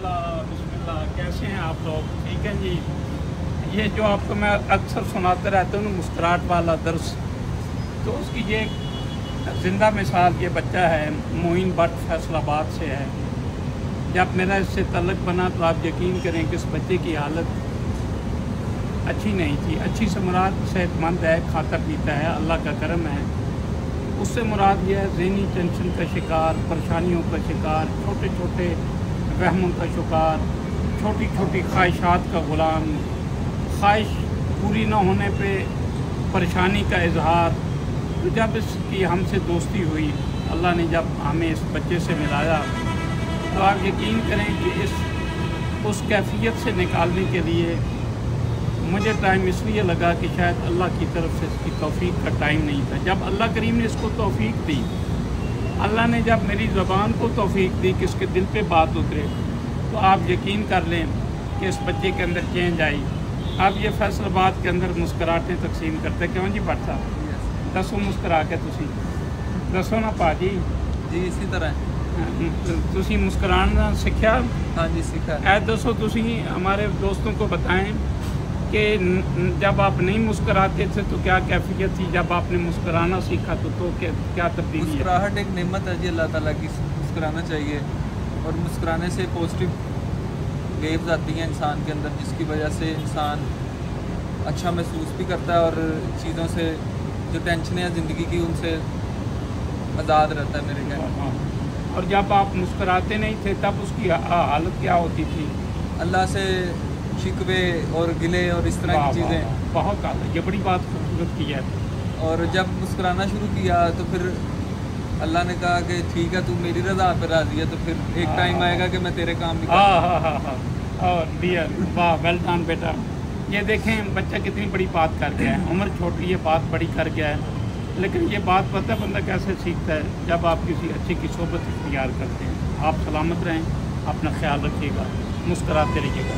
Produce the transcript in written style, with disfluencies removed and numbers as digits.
बिस्मिल्लाह। कैसे हैं आप लोग? ठीक हैं जी। ये जो आपको मैं अक्सर सुनाते रहता हूँ मुस्कुराहट वाला दर्स, तो उसकी ये ज़िंदा मिसाल ये बच्चा है, मोइन भट्ट फैसलाबाद से है। जब मेरा इससे तल्लुक़ बना तो आप यकीन करें कि इस बच्चे की हालत अच्छी नहीं थी। अच्छी से मुराद सेहतमंद है, खाता पीता है, अल्लाह का करम है। उससे मुराद ये है ज़हनी टेंशन का शिकार, परेशानियों का शिकार, छोटे छोटे वहमों का शिकार, छोटी छोटी ख्वाहिशात का ग़ुलाम, ख्वाहिश पूरी न होने पे परेशानी का इजहार। तो जब इसकी हमसे दोस्ती हुई, अल्लाह ने जब हमें इस बच्चे से मिलाया, तो आप यकीन करें कि उस कैफियत से निकालने के लिए मुझे टाइम इसलिए लगा कि शायद अल्लाह की तरफ से इसकी तौफीक का टाइम नहीं था। जब अल्लाह करीम ने इसको तौफीक दी, अल्लाह ने जब मेरी ज़बान को तौफीक दी कि इसके दिल पे बात उतरे, तो आप यकीन कर लें कि इस बच्चे के अंदर चेंज आई। अब ये फैसलाबाद के अंदर मुस्कुराहटें तकसीम करते। क्यों जी भट्ट साहब, दसो मुस्कुरा के तुसी दसो ना पाजी जी। इसी तरह तुसी मुस्कुराना सीखा? हाँ जी, सीखा। ऐ दसो तुसी हमारे दोस्तों को बताएं कि जब आप नहीं मुस्कुराते थे तो क्या कैफियत थी, जब आपने मुस्कुराना सीखा तो क्या तब्दीली है? मुस्कुराहट एक नेमत है जी अल्लाह ताला की, मुस्कुराना चाहिए। और मुस्कुराने से पॉजिटिव वेव्स आती हैं इंसान के अंदर, जिसकी वजह से इंसान अच्छा महसूस भी करता है और चीज़ों से जो टेंशनें हैं ज़िंदगी की उनसे आज़ाद रहता है मेरे ख्याल। और जब आप मुस्कुराते नहीं थे तब उसकी हालत क्या होती थी? अल्लाह से शिकवे और गिले और इस तरह की चीज़ें। बहुत आला, ये बड़ी बात खूबसूरत की है। और जब मुस्कुराना शुरू किया तो फिर अल्लाह ने कहा कि ठीक है, तू मेरी रज़ा पे राज़ी है, तो फिर एक टाइम आएगा कि मैं तेरे काम भी हाँ। और डियर, वाह, वेल डन बेटा। ये देखें बच्चा कितनी बड़ी बात कर गया है। उम्र छोटी है, बात बड़ी कर गया है। लेकिन ये बात पता बंदा कैसे सीखता है, जब आप किसी अच्छे की सोबत इख्तियार करते हैं। आप सलामत रहें, अपना ख्याल रखिएगा, मुस्कुराते रहिएगा।